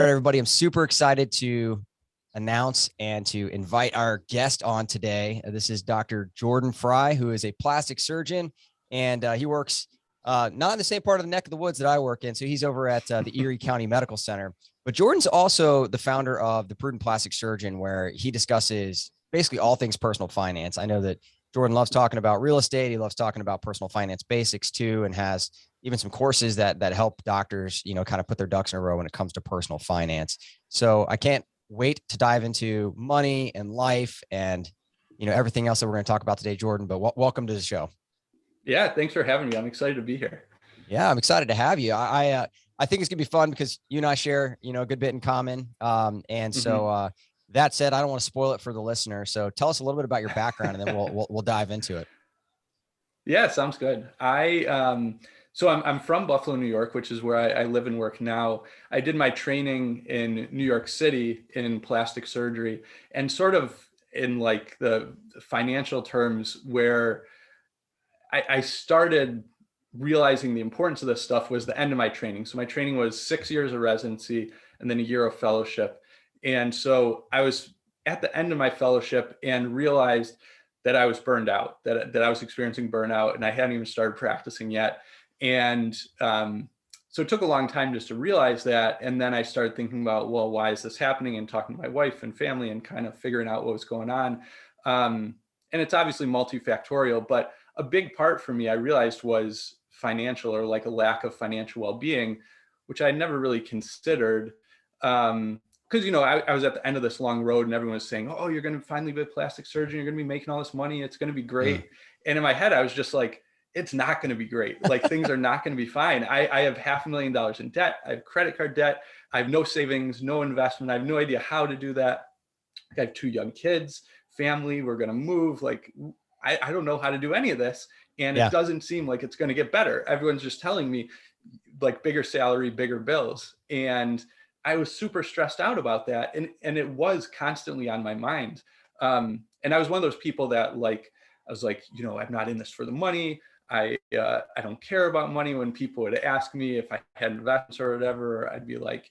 All right, everybody, I'm super excited to announce and to invite our guest on today. This is Dr. Jordan Fry, who is a plastic surgeon, and he works not in the same part of the neck of the woods that I work in. So he's over at the Erie County Medical Center. But Jordan's also the founder of the Prudent Plastic Surgeon, where he discusses basically all things personal finance. I know that Jordan loves talking about real estate. He loves talking about personal finance basics too, and has even some courses that help doctors, kind of put their ducks in a row when it comes to personal finance. So I can't wait to dive into money and life and, everything else that we're going to talk about today, Jordan, but welcome to the show. Yeah. Thanks for having me. I'm excited to be here. Yeah, I'm excited to have you. I think it's gonna be fun because you and I share, a good bit in common. So that said, I don't want to spoil it for the listener. So tell us a little bit about your background and then we'll dive into it. Yeah, sounds good. I'm from Buffalo, New York, which is where I live and work now. I did my training in New York City in plastic surgery, and sort of in like the financial terms where I started realizing the importance of this stuff was the end of my training. So my training was 6 years of residency and then a year of fellowship. And so I was at the end of my fellowship and realized that I was burned out, that I was experiencing burnout, and I hadn't even started practicing yet. And so it took a long time just to realize that. And then I started thinking about, well, why is this happening? And talking to my wife and family and kind of figuring out what was going on. And it's obviously multifactorial, but a big part for me, I realized, was financial, or like a lack of financial well-being, which I never really considered. Because, I was at the end of this long road and everyone was saying, oh, you're going to finally be a plastic surgeon. You're going to be making all this money. It's going to be great. And in my head, I was just like, it's not going to be great. Like things are not going to be fine. I have $500,000 in debt. I have credit card debt. I have no savings, no investment. I have no idea how to do that. I have 2 young kids, family. We're going to move. Like, I don't know how to do any of this. And it doesn't seem like it's going to get better. Everyone's just telling me like bigger salary, bigger bills. And I was super stressed out about that. And it was constantly on my mind. And I was one of those people that I was like, I'm not in this for the money. I don't care about money. When people would ask me if I had investments or whatever, I'd be like,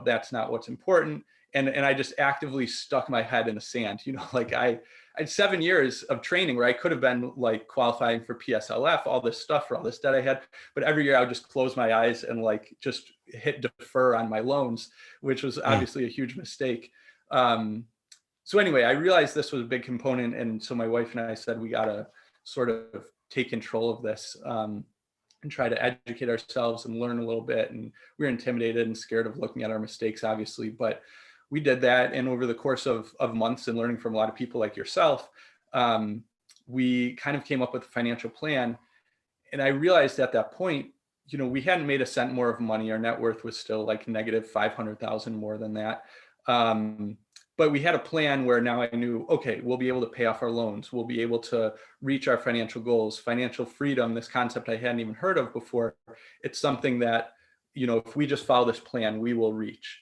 that's not what's important. And I just actively stuck my head in the sand. I had 7 years of training where I could have been like qualifying for PSLF, all this stuff for all this debt I had. But every year I would just close my eyes and like just hit defer on my loans, which was obviously a huge mistake. So anyway, I realized this was a big component. And so my wife and I said, we got to sort of take control of this and try to educate ourselves and learn a little bit. And we were intimidated and scared of looking at our mistakes, obviously, but we did that. And over the course of months and learning from a lot of people like yourself, we kind of came up with a financial plan. And I realized at that point, we hadn't made a cent more of money. Our net worth was still like negative 500,000 more than that. But we had a plan where now I knew, okay, we'll be able to pay off our loans. We'll be able to reach our financial goals, financial freedom, this concept I hadn't even heard of before. It's something that, if we just follow this plan, we will reach.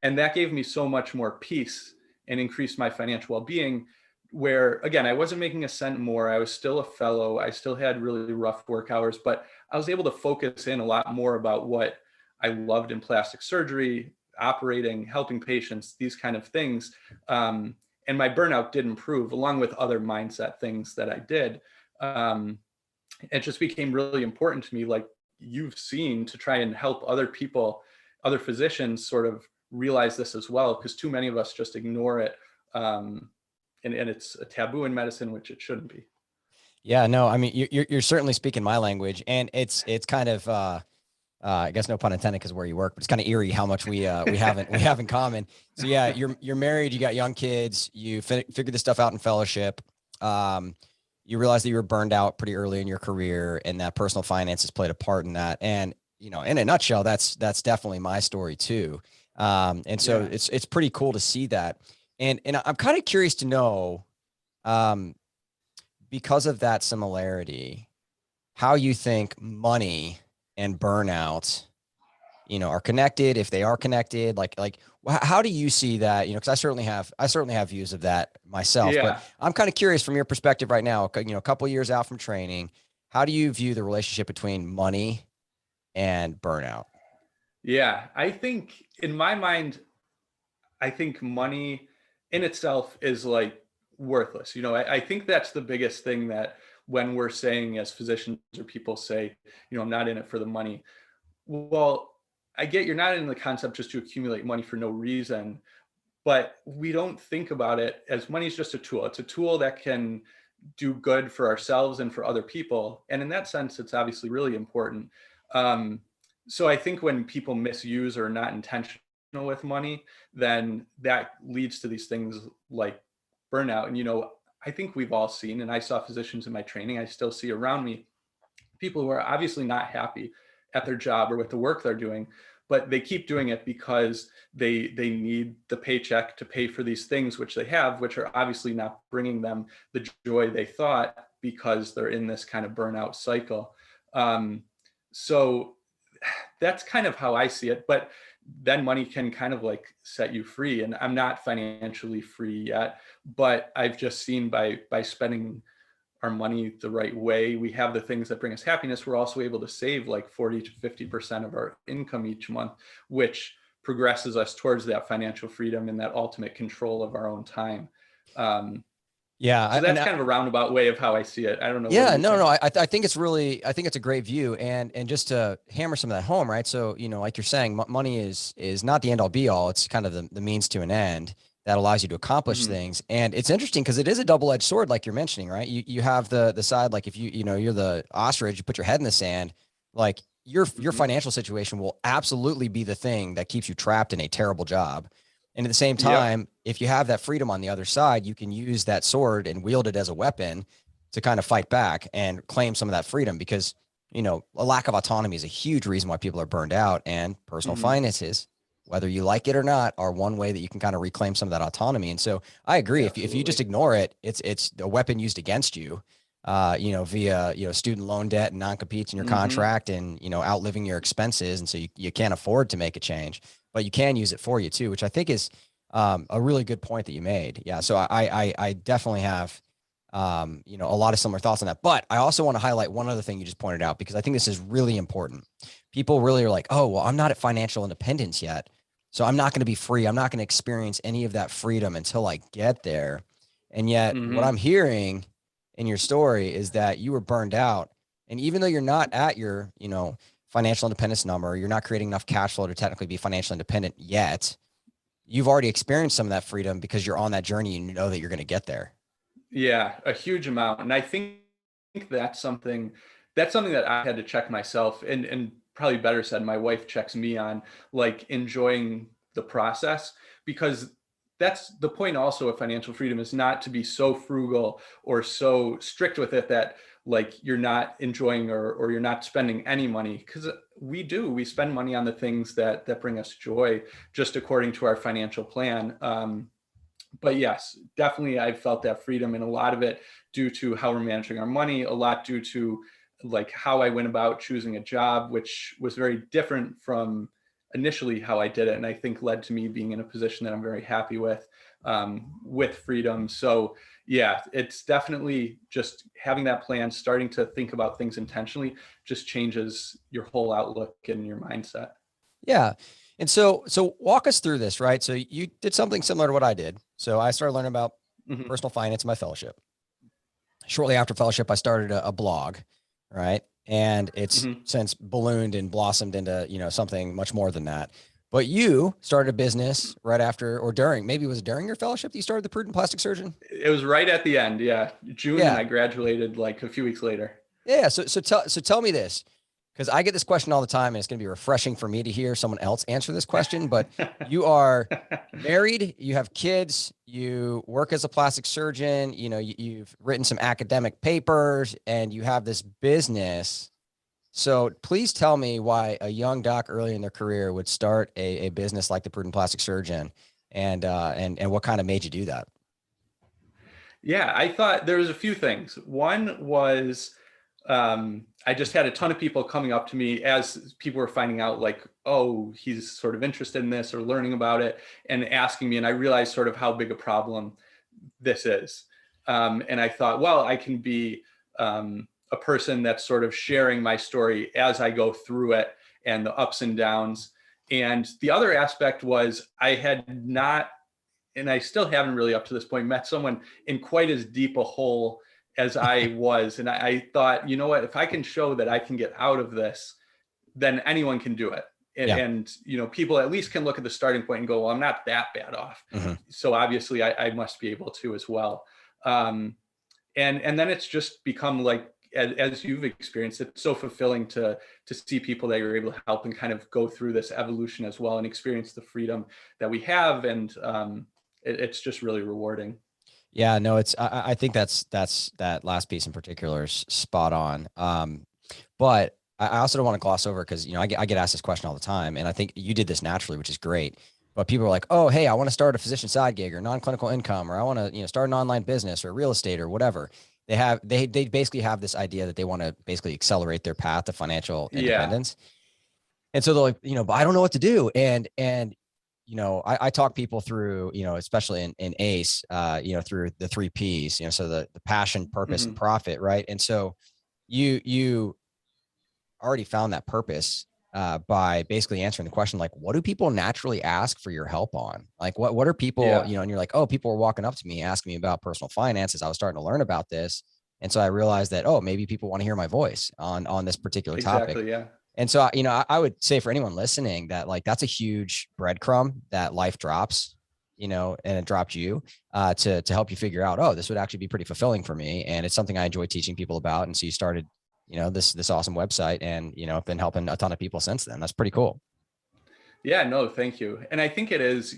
And that gave me so much more peace and increased my financial well-being, where, again, I wasn't making a cent more. I was still a fellow. I still had really rough work hours, but I was able to focus in a lot more about what I loved in plastic surgery, operating, helping patients, these kind of things. And my burnout did improve, along with other mindset things that I did. It just became really important to me, like you've seen, to try and help other people, other physicians sort of realize this as well, because too many of us just ignore it. And it's a taboo in medicine, which it shouldn't be. Yeah, no, I mean, you're certainly speaking my language, and it's kind of, I guess no pun intended because where you work, but it's kind of eerie how much we have in common. So yeah, you're married, you got young kids, you figured this stuff out in fellowship. You realized that you were burned out pretty early in your career, and that personal finances played a part in that. And in a nutshell, that's definitely my story too. And so it's pretty cool to see that. And I'm kind of curious to know, because of that similarity, how you think money and burnout, are connected, if they are connected, like how do you see that? Because I certainly have views of that myself, but I'm kind of curious from your perspective right now, a couple of years out from training, how do you view the relationship between money and burnout? Yeah, I think in my mind, I think money in itself is like worthless. I think that's the biggest thing, that when we're saying as physicians or people say, I'm not in it for the money. Well, I get you're not in the concept just to accumulate money for no reason, but we don't think about it as money is just a tool. It's a tool that can do good for ourselves and for other people. And in that sense, it's obviously really important. Um, so I think when people misuse or are not intentional with money, then that leads to these things like burnout. And, I think we've all seen, and I saw physicians in my training, I still see around me, people who are obviously not happy at their job or with the work they're doing, but they keep doing it because they need the paycheck to pay for these things, which they have, which are obviously not bringing them the joy they thought, because they're in this kind of burnout cycle. So that's kind of how I see it. But then money can kind of like set you free. And I'm not financially free yet, but I've just seen by spending our money the right way, we have the things that bring us happiness. We're also able to save like 40 to 50% of our income each month, which progresses us towards that financial freedom and that ultimate control of our own time. Yeah. So that's kind of a roundabout way of how I see it. I don't know. What do Yeah, you no, think? no. I think it's really, I think it's a great view, and just to hammer some of that home, right? So, like you're saying, money is not the end all be all. It's kind of the means to an end that allows you to accomplish Mm-hmm. things. And it's interesting because it is a double edged sword, like you're mentioning, right? You have the side, like if you're the ostrich, you put your head in the sand, like your Mm-hmm. financial situation will absolutely be the thing that keeps you trapped in a terrible job. And at the same Yep. time, if you have that freedom on the other side, you can use that sword and wield it as a weapon to kind of fight back and claim some of that freedom, because a lack of autonomy is a huge reason why people are burned out, and personal Mm-hmm. finances, whether you like it or not, are one way that you can kind of reclaim some of that autonomy. And so I agree, if you just Absolutely. ignore it, it's a weapon used against you, via student loan debt and non-competes in your Mm-hmm. contract, and outliving your expenses, and so you can't afford to make a change, but you can use it for you too, which I think is a really good point that you made. Yeah, so I definitely have a lot of similar thoughts on that. But I also want to highlight one other thing you just pointed out, because I think this is really important. People really are like, oh, well, I'm not at financial independence yet, so I'm not going to be free. I'm not going to experience any of that freedom until I get there. And yet, what Mm-hmm. I'm hearing in your story is that you were burned out. And even though you're not at your, financial independence number, you're not creating enough cash flow to technically be financially independent yet, you've already experienced some of that freedom because you're on that journey and you know that you're going to get there. Yeah, a huge amount. And I think that's something that I had to check myself, and probably better said, my wife checks me on, like enjoying the process, because that's the point also of financial freedom, is not to be so frugal or so strict with it that like you're not enjoying, or you're not spending any money, because we spend money on the things that bring us joy, just according to our financial plan. But yes, definitely I've felt that freedom, and a lot of it due to how we're managing our money, a lot due to like how I went about choosing a job, which was very different from initially how I did it. And I think led to me being in a position that I'm very happy with freedom. So yeah, it's definitely just having that plan, starting to think about things intentionally, just changes your whole outlook and your mindset. Yeah. And so walk us through this, right? So you did something similar to what I did. So I started learning about Mm-hmm. personal finance in my fellowship. Shortly after fellowship, I started a blog, right? And it's Mm-hmm. since ballooned and blossomed into, something much more than that. But you started a business right after or during, maybe it was during your fellowship that you started the Prudent Plastic Surgeon. It was right at the end. Yeah. June, and Yeah. I graduated like a few weeks later. Yeah. So tell me this, because I get this question all the time, and it's going to be refreshing for me to hear someone else answer this question. But you are married, you have kids, you work as a plastic surgeon, you've written some academic papers, and you have this business. So please tell me why a young doc early in their career would start a business like the Prudent Plastic Surgeon, and what kind of made you do that? Yeah, I thought there was a few things. One was I just had a ton of people coming up to me as people were finding out, like, oh, he's sort of interested in this or learning about it, and asking me. And I realized sort of how big a problem this is. And I thought, well, I can be a person that's sort of sharing my story as I go through it, and the ups and downs. And the other aspect was I had not, and I still haven't really up to this point, met someone in quite as deep a hole as I was. And I thought, you know what, if I can show that I can get out of this, then anyone can do it. Yeah. And people at least can look at the starting point and go, well, I'm not that bad off. Mm-hmm. So obviously I must be able to as well. And then it's just become like, as you've experienced, it's so fulfilling to see people that you're able to help and kind of go through this evolution as well and experience the freedom that we have. And it's just really rewarding. Yeah, no, I think that's that last piece in particular is spot on. But I also don't want to gloss over because, I get asked this question all the time, and I think you did this naturally, which is great. But people are like, oh, hey, I want to start a physician side gig or non-clinical income, or I want to, start an online business or real estate or whatever. They basically have this idea that they want to basically accelerate their path to financial independence. And so they're like, but I don't know what to do. And I talk people through, especially in ACE, through the 3 Ps, so the passion, purpose, and profit. Right. And so you already found that purpose by basically answering the question, like, what do people naturally ask for your help on? Like, what are people, and you're like, oh, people were walking up to me, asking me about personal finances. I was starting to learn about this. And so I realized that, oh, maybe people want to hear my voice on this particular topic. Exactly. Yeah. And so, I would say for anyone listening that, like, that's a huge breadcrumb that life drops, and it dropped you to help you figure out, oh, this would actually be pretty fulfilling for me. And it's something I enjoy teaching people about. And so you started, this awesome website, and, I've been helping a ton of people since then. That's pretty cool. Yeah, no, thank you. And I think it is,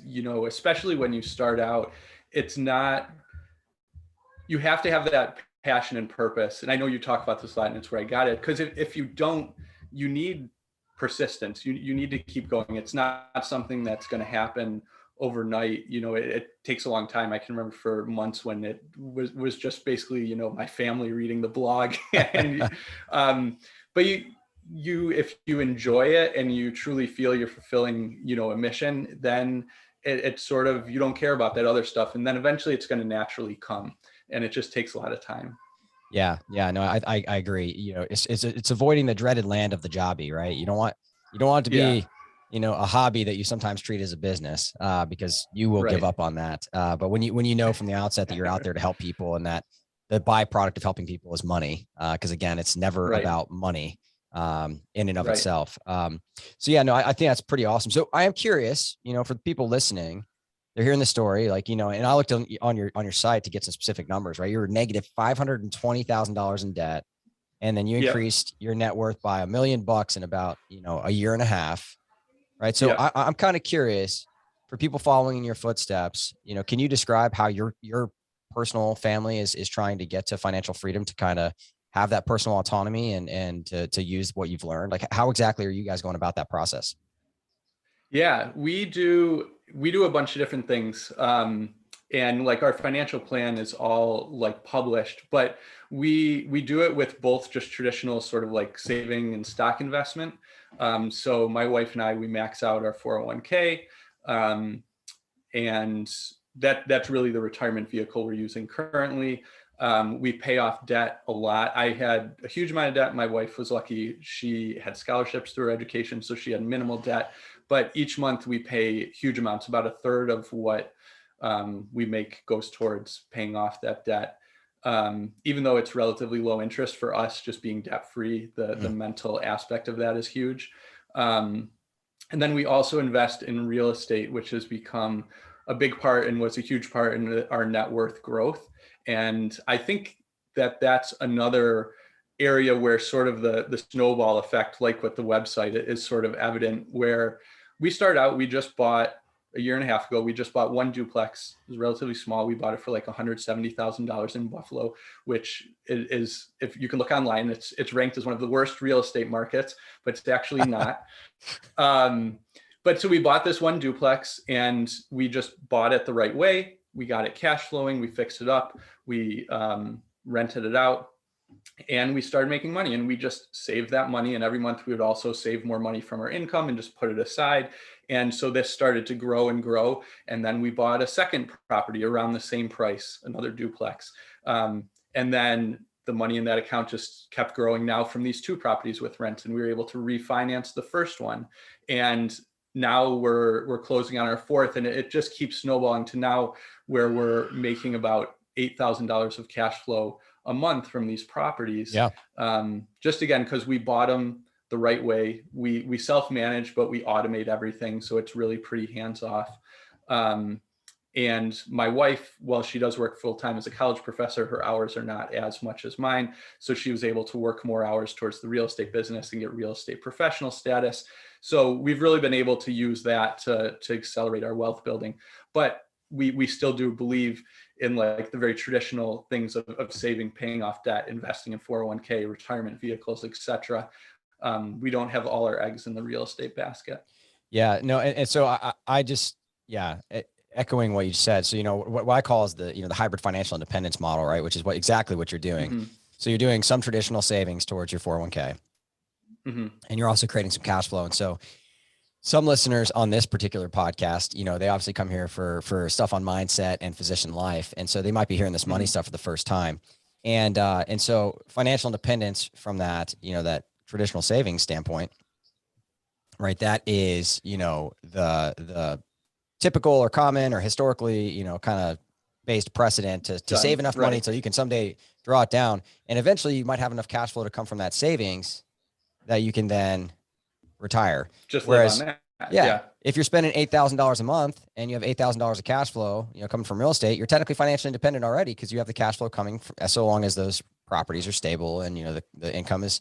especially when you start out, it's not, you have to have that passion and purpose. And I know you talk about this a lot, and it's where I got it. Because if you don't, you need persistence. You need to keep going. It's not something that's going to happen overnight. It takes a long time. I can remember for months when it was just basically, my family reading the blog. And but you if you enjoy it and you truly feel you're fulfilling, a mission, then it's sort of, you don't care about that other stuff. And then eventually it's going to naturally come. And it just takes a lot of time. Yeah. No, I agree. It's avoiding the dreaded land of the jobby, right? You don't want it to be, a hobby that you sometimes treat as a business, because you will give up on that. But when you know from the outset that you're out there to help people, and that the byproduct of helping people is money, because again, it's never about money in and of itself. So yeah, no, I think that's pretty awesome. So I am curious, for the people listening, they're hearing the story, like, and I looked on your site to get some specific numbers, right? You were negative $520,000 in debt. And then you increased your net worth by $1 million in about, a year and a half. Right. So I'm kind of curious, for people following in your footsteps, can you describe how your personal family is trying to get to financial freedom, to kind of have that personal autonomy and to use what you've learned? Like, how exactly are you guys going about that process? Yeah, we do a bunch of different things. And like our financial plan is all like published, but we do it with both just traditional sort of like saving and stock investment. So my wife and I, we max out our 401k. And that's really the retirement vehicle we're using currently. We pay off debt a lot. I had a huge amount of debt. My wife was lucky. She had scholarships through her education, so she had minimal debt. But each month we pay huge amounts. About a third of what we make goes towards paying off that debt. Even though it's relatively low interest for us, just being debt free, the mental aspect of that is huge. And then we also invest in real estate, which has become a big part and was a huge part in our net worth growth. And I think that's another area where sort of the snowball effect, like with the website, is sort of evident, where we start out, we just bought a year and a half ago, we just bought one duplex. It was relatively small. We bought it for like $170,000 in Buffalo, which is, if you can look online, it's ranked as one of the worst real estate markets, but it's actually not. But so we bought this one duplex, and we just bought it the right way. We got it cash flowing. We fixed it up. We rented it out, and we started making money, and we just saved that money. And every month we would also save more money from our income and just put it aside. And so this started to grow and grow. And then we bought a second property around the same price, another duplex. And then the money in that account just kept growing now from these two properties with rent. And we were able to refinance the first one. And now we're closing on our fourth, and it just keeps snowballing to now where we're making about $8,000 of cash flow a month from these properties. Yeah. Just again, because we bought them the right way. We self-manage, but we automate everything. So it's really pretty hands-off. And my wife, while she does work full-time as a college professor, her hours are not as much as mine. So she was able to work more hours towards the real estate business and get real estate professional status. So we've really been able to use that to accelerate our wealth building. But we still do believe in like the very traditional things of saving, paying off debt, investing in 401k, retirement vehicles, etc. We don't have all our eggs in the real estate basket. Yeah, no. And so I just, yeah, echoing what you said. So, what I call is the hybrid financial independence model, right? Which is exactly what you're doing. Mm-hmm. So you're doing some traditional savings towards your 401k, Mm-hmm. and you're also creating some cash flow. And so some listeners on this particular podcast, they obviously come here for stuff on mindset and physician life. And so they might be hearing this money stuff for the first time. And so financial independence from that, that traditional savings standpoint, right? That is, the typical or common or historically, kind of based precedent to save enough money so you can someday draw it down. And eventually you might have enough cash flow to come from that savings that you can then retire. Just Whereas, live on that. yeah, if you're spending $8,000 a month and you have $8,000 of cash flow, coming from real estate, you're technically financially independent already because you have the cash flow coming from, so long as those properties are stable and, the income is,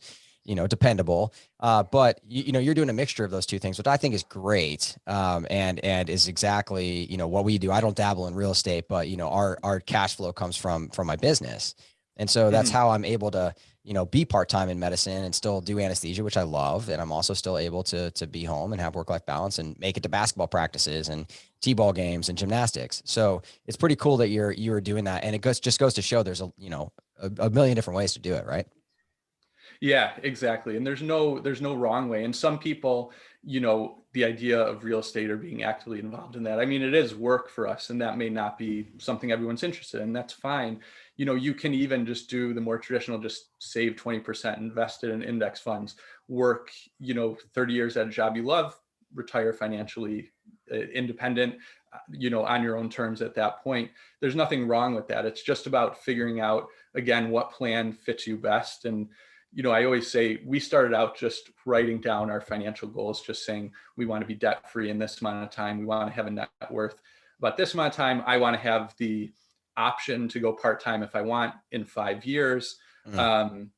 dependable. But you're doing a mixture of those two things, which I think is great. And is exactly, what we do. I don't dabble in real estate, but, our cash flow comes from my business. And so that's how I'm able to, be part-time in medicine and still do anesthesia, which I love. And I'm also still able to be home and have work-life balance and make it to basketball practices and t-ball games and gymnastics. So it's pretty cool that you're doing that. And it just goes to show there's a million different ways to do it. Right. Yeah, exactly. And there's no wrong way. And some people, the idea of real estate or being actively involved in that, I mean, it is work for us, and that may not be something everyone's interested in. That's fine. You can even just do the more traditional, just save 20%, invested in index funds, work, 30 years at a job you love, retire financially independent, on your own terms at that point. There's nothing wrong with that. It's just about figuring out, again, what plan fits you best. And I always say we started out just writing down our financial goals, just saying we want to be debt free in this amount of time. We want to have a net worth about this amount of time. I want to have the option to go part-time if I want in 5 years. And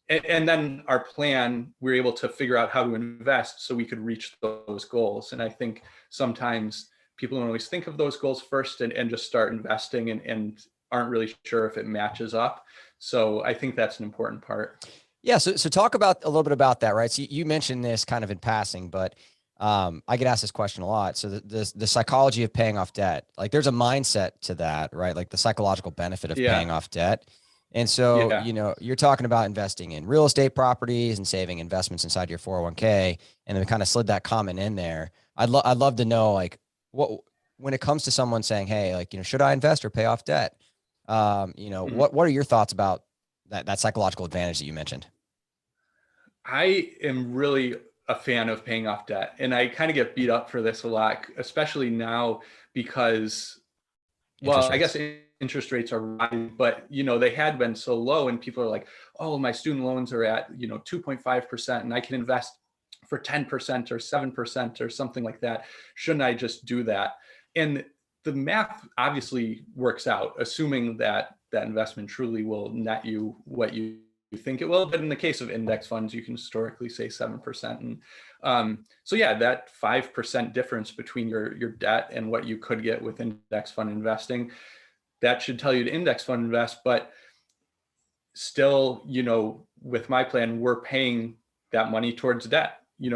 then our plan, we're able to figure out how to invest so we could reach those goals. And I think sometimes people don't always think of those goals first and just start investing and aren't really sure if it matches up. So I think that's an important part. Yeah. So talk about a little bit about that, right? So you mentioned this kind of in passing, but I get asked this question a lot. So the psychology of paying off debt, like there's a mindset to that, right? Like the psychological benefit of paying off debt. And so, you're talking about investing in real estate properties and saving investments inside your 401k. And then we kind of slid that comment in there. I'd love to know, like, when it comes to someone saying, hey, like, should I invest or pay off debt? What are your thoughts about that psychological advantage that you mentioned? I am really a fan of paying off debt. And I kind of get beat up for this a lot, especially now because, well, I guess interest rates are rising, but they had been so low and people are like, oh, my student loans are at 2.5% and I can invest for 10% or 7% or something like that. Shouldn't I just do that? And the math obviously works out, assuming that that investment truly will net you what you think it will. But in the case of index funds, you can historically say 7%. And so yeah, that 5% difference between your debt and what you could get with index fund investing, that should tell you to index fund invest. But still, with my plan, we're paying that money towards debt. We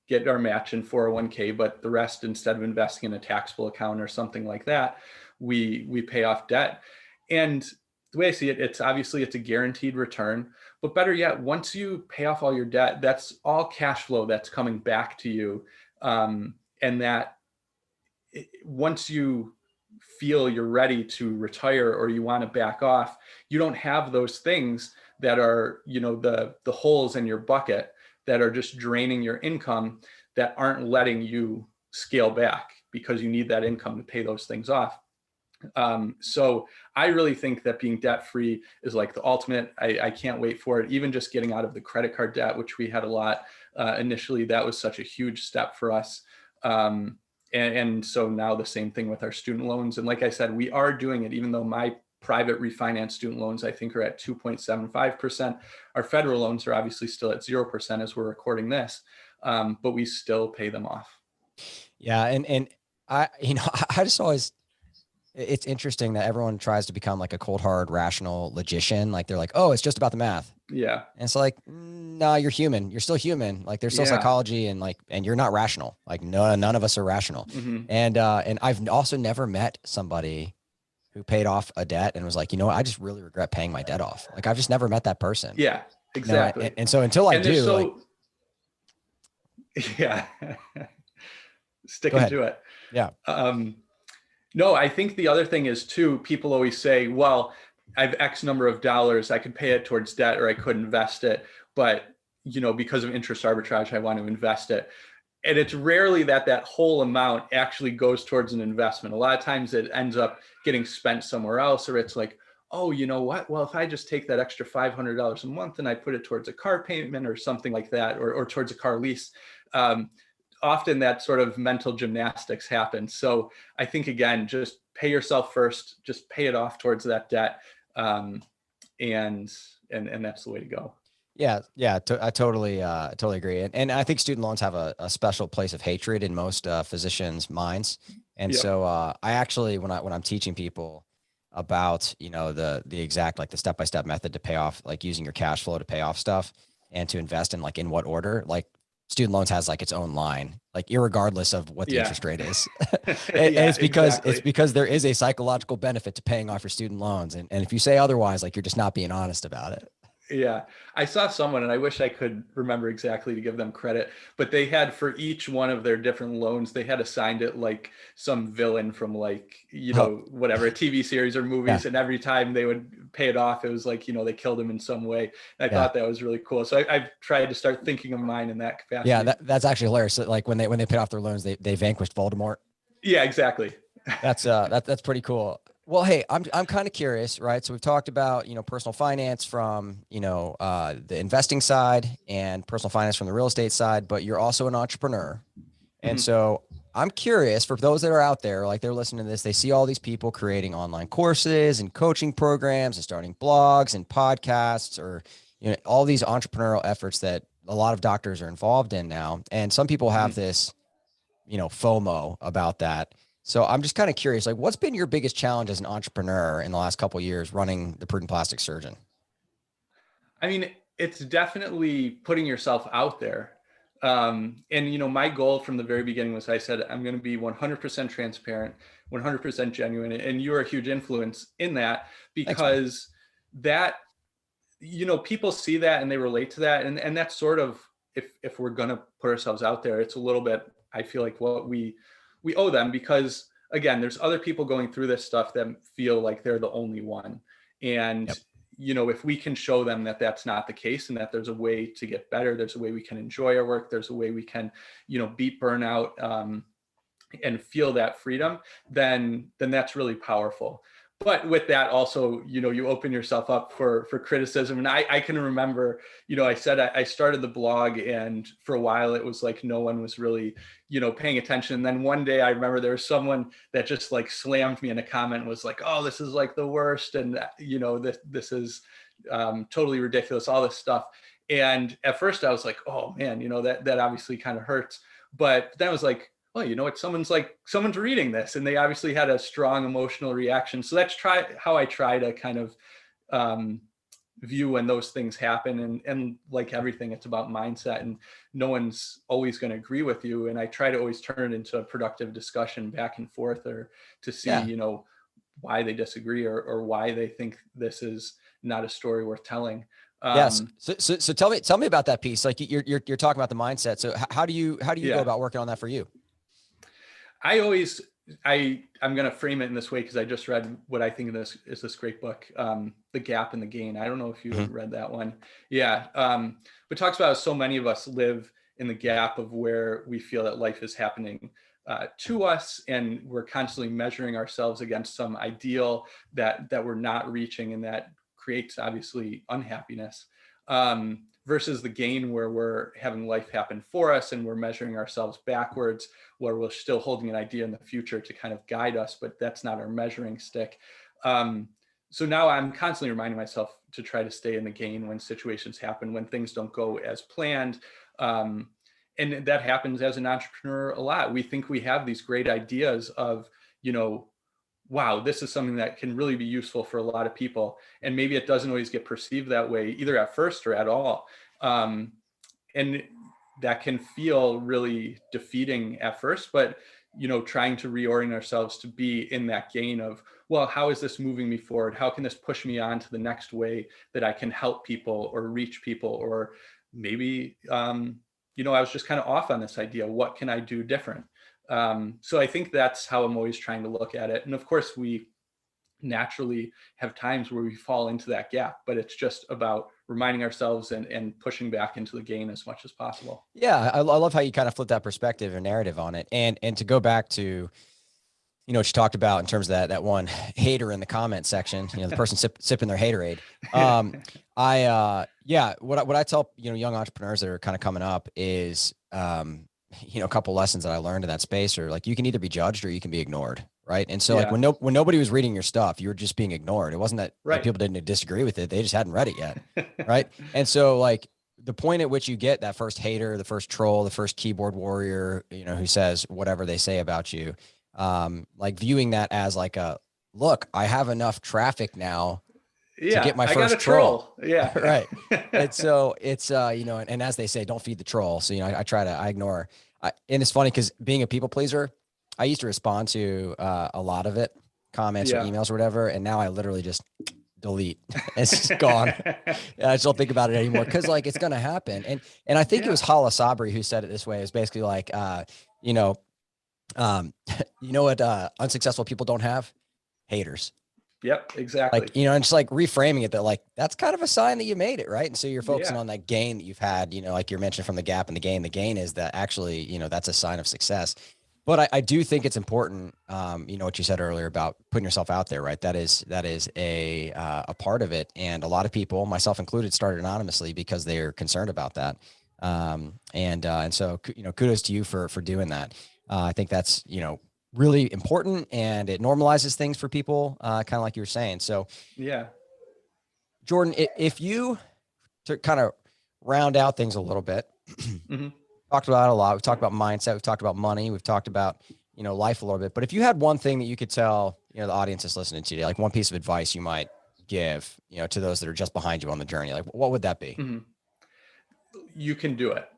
get our match in 401k, but the rest, instead of investing in a taxable account or something like that, we pay off debt. And the way I see it, it's a guaranteed return, but better yet, once you pay off all your debt, that's all cash flow that's coming back to you. And that once you feel you're ready to retire or you want to back off, you don't have those things that are, the holes in your bucket that are just draining your income. that aren't letting you scale back because you need that income to pay those things off. So I really think that being debt-free is like the ultimate. I can't wait for it. Even just getting out of the credit card debt, which we had a lot initially, that was such a huge step for us. And so now the same thing with our student loans. And like I said, we are doing it, even though my private refinance student loans, I think, are at 2.75%. Our federal loans are obviously still at 0% as we're recording this, but we still pay them off. Yeah. And I, I just always, it's interesting that everyone tries to become like a cold, hard, rational logician. Like they're like, oh, it's just about the math. Yeah. And it's like, no, you're human. You're still human. Like there's still psychology and you're not rational. Like no, none of us are rational. Mm-hmm. And I've also never met somebody who paid off a debt and was like, you know what, I just really regret paying my debt off. Like I've just never met that person. Yeah, exactly. And so until I do, so, yeah, sticking to it. Yeah. No, I think the other thing is too, people always say, well, I have X number of dollars, I could pay it towards debt or I could invest it. But, because of interest arbitrage, I want to invest it. And it's rarely that whole amount actually goes towards an investment. A lot of times it ends up getting spent somewhere else, or it's like, oh, you know what? Well, if I just take that extra $500 a month and I put it towards a car payment or something like that, or towards a car lease, often that sort of mental gymnastics happens. So I think, again, just pay yourself first, just pay it off towards that debt. And that's the way to go. Yeah. I totally agree. And I think student loans have a special place of hatred in most physicians' minds. And so I actually, when I'm teaching people about, the exact, like the step-by-step method to pay off, like using your cash flow to pay off stuff and to invest in, like, in what order, like student loans has like its own line, like irregardless of what the interest rate is. And it's because there is a psychological benefit to paying off your student loans. And if you say otherwise, like you're just not being honest about it. Yeah. I saw someone, and I wish I could remember exactly to give them credit, but they had, for each one of their different loans, they had assigned it like some villain from like, whatever, a TV series or movies. Yeah. And every time they would pay it off, it was like, they killed him in some way. And I thought that was really cool. So I've tried to start thinking of mine in that capacity. Yeah. That's actually hilarious. So like when they paid off their loans, they vanquished Voldemort. Yeah, exactly. That's pretty cool. Well, hey, I'm kind of curious, right? So we've talked about, personal finance from, the investing side and personal finance from the real estate side, but you're also an entrepreneur. And so I'm curious, for those that are out there, like they're listening to this, they see all these people creating online courses and coaching programs and starting blogs and podcasts, or, all these entrepreneurial efforts that a lot of doctors are involved in now. And some people have this, FOMO about that. So I'm just kind of curious, like, what's been your biggest challenge as an entrepreneur in the last couple of years running the Prudent Plastic Surgeon? I mean, it's definitely putting yourself out there. And, my goal from the very beginning was, I said, I'm going to be 100% transparent, 100% genuine. And you're a huge influence in that, because that, people see that and they relate to that. And that's sort of, if we're going to put ourselves out there, it's a little bit, I feel like, what we owe them, because again, there's other people going through this stuff that feel like they're the only one. And, if we can show them that that's not the case, and that there's a way to get better, there's a way we can enjoy our work, there's a way we can, beat burnout, and feel that freedom, then that's really powerful. But with that also, you open yourself up for criticism. And I can remember, I said, I started the blog, and for a while it was like, no one was really, paying attention. And then one day I remember there was someone that just like slammed me in a comment and was like, oh, this is like the worst. And, this is totally ridiculous, all this stuff. And at first I was like, oh man, that obviously kind of hurts. But then I was like, well, someone's reading this, and they obviously had a strong emotional reaction. So that's how I try to kind of view when those things happen. And like everything, it's about mindset, and no one's always going to agree with you. And I try to always turn it into a productive discussion back and forth, or to see, why they disagree, or why they think this is not a story worth telling. Yes. So tell me about that piece. Like you're talking about the mindset. So how do you go about working on that for you? I'm going to frame it in this way, because I just read what I think of this is this great book, The Gap and the Gain. I don't know if you read that one. Yeah. But talks about how so many of us live in the gap of where we feel that life is happening to us, and we're constantly measuring ourselves against some ideal that we're not reaching, and that creates obviously unhappiness, versus the gain where we're having life happen for us and we're measuring ourselves backwards, where we're still holding an idea in the future to kind of guide us, but that's not our measuring stick. So now I'm constantly reminding myself to try to stay in the gain when situations happen, when things don't go as planned. And that happens as an entrepreneur a lot. We think we have these great ideas of, wow, this is something that can really be useful for a lot of people. And maybe it doesn't always get perceived that way, either at first or at all. And that can feel really defeating at first, but trying to reorient ourselves to be in that gain of, well, how is this moving me forward? How can this push me on to the next way that I can help people or reach people? Or maybe, I was just kind of off on this idea. What can I do different? So I think that's how I'm always trying to look at it. And of course, we naturally have times where we fall into that gap, but it's just about reminding ourselves and pushing back into the gain as much as possible. Yeah, I love how you kind of flip that perspective or narrative on it. And to go back to, what you talked about in terms of that one hater in the comment section, the person sipping their haterade. What I tell, young entrepreneurs that are kind of coming up is, a couple lessons that I learned in that space are like, you can either be judged or you can be ignored. Right. And so like when nobody was reading your stuff, you were just being ignored. It wasn't that like, people didn't disagree with it. They just hadn't read it yet. Right. And so like the point at which you get that first hater, the first troll, the first keyboard warrior, who says whatever they say about you, like viewing that as like look, I have enough traffic now to get my first troll. Yeah. Right. And so it's, and as they say, don't feed the troll. So, I ignore, and it's funny because being a people pleaser, I used to respond to a lot of it, comments or emails or whatever. And now I literally just delete. It's just gone. I just don't think about it anymore. Cause like, it's going to happen. And I think it was Hala Sabri who said it this way. It was basically like, what unsuccessful people don't have? Haters. Yep, exactly. Like, and just like reframing it that like, that's kind of a sign that you made it. Right. And so you're focusing on that gain that you've had, like you're mentioned from the gap and the gain is that actually, that's a sign of success. But I do think it's important, what you said earlier about putting yourself out there, right? That is a part of it. And a lot of people, myself included, started anonymously because they're concerned about that. And so, kudos to you for doing that. I think that's, really important, and it normalizes things for people, kind of like you were saying. So yeah, Jordan, if you to kind of round out things a little bit, talked about it a lot. We've talked about mindset. We've talked about money. We've talked about, life a little bit, but if you had one thing that you could tell, the audience that's listening to you, like one piece of advice you might give, to those that are just behind you on the journey, like what would that be? You can do it.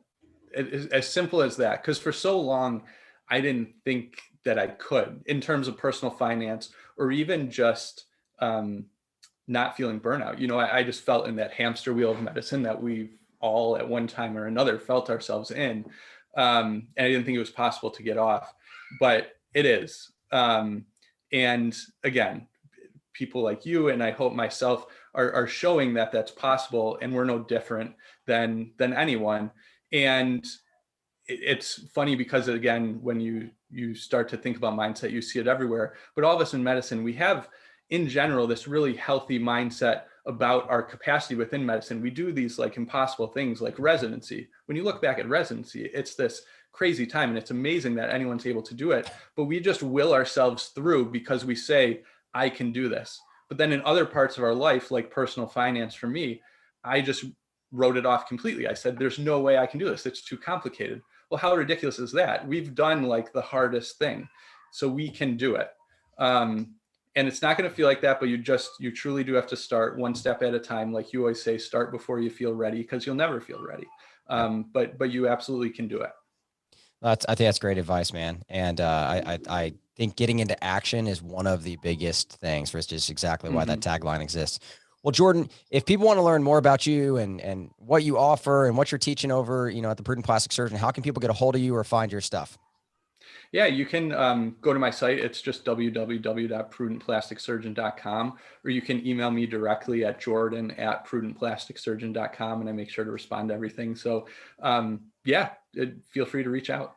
It's as simple as that. Because for so long, I didn't think that I could, in terms of personal finance, or even just not feeling burnout. I just felt in that hamster wheel of medicine that we've all at one time or another felt ourselves in. And I didn't think it was possible to get off, but it is. And again, people like you, and I hope myself, are showing that that's possible, and we're no different than anyone. And it's funny because, again, when you start to think about mindset, you see it everywhere. But all of us in medicine, we have, in general, this really healthy mindset about our capacity within medicine. We do these like impossible things like residency. When you look back at residency, it's this crazy time, and it's amazing that anyone's able to do it. But we just will ourselves through because we say, I can do this. But then in other parts of our life, like personal finance for me, I just wrote it off completely. I said, there's no way I can do this. It's too complicated. Well, how ridiculous is that? We've done like the hardest thing, so we can do it. And it's not going to feel like that, but you truly do have to start one step at a time. Like you always say, start before you feel ready, because you'll never feel ready. But you absolutely can do it. I think that's great advice, man. And I think getting into action is one of the biggest things, for just exactly why that tagline exists. Well, Jordan, if people want to learn more about you and what you offer and what you're teaching over, at the Prudent Plastic Surgeon, how can people get a hold of you or find your stuff? Yeah, you can go to my site. It's just www.prudentplasticsurgeon.com, or you can email me directly at jordan@prudentplasticsurgeon.com, and I make sure to respond to everything. So yeah, feel free to reach out.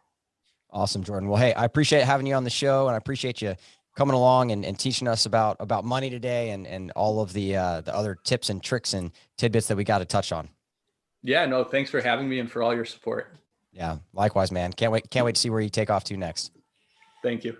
Awesome, Jordan. Well, hey, I appreciate having you on the show, and I appreciate you coming along and teaching us about money today and all of the other tips and tricks and tidbits that we got to touch on. Yeah, no, thanks for having me and for all your support. Yeah, likewise, man. Can't wait to see where you take off to next. Thank you.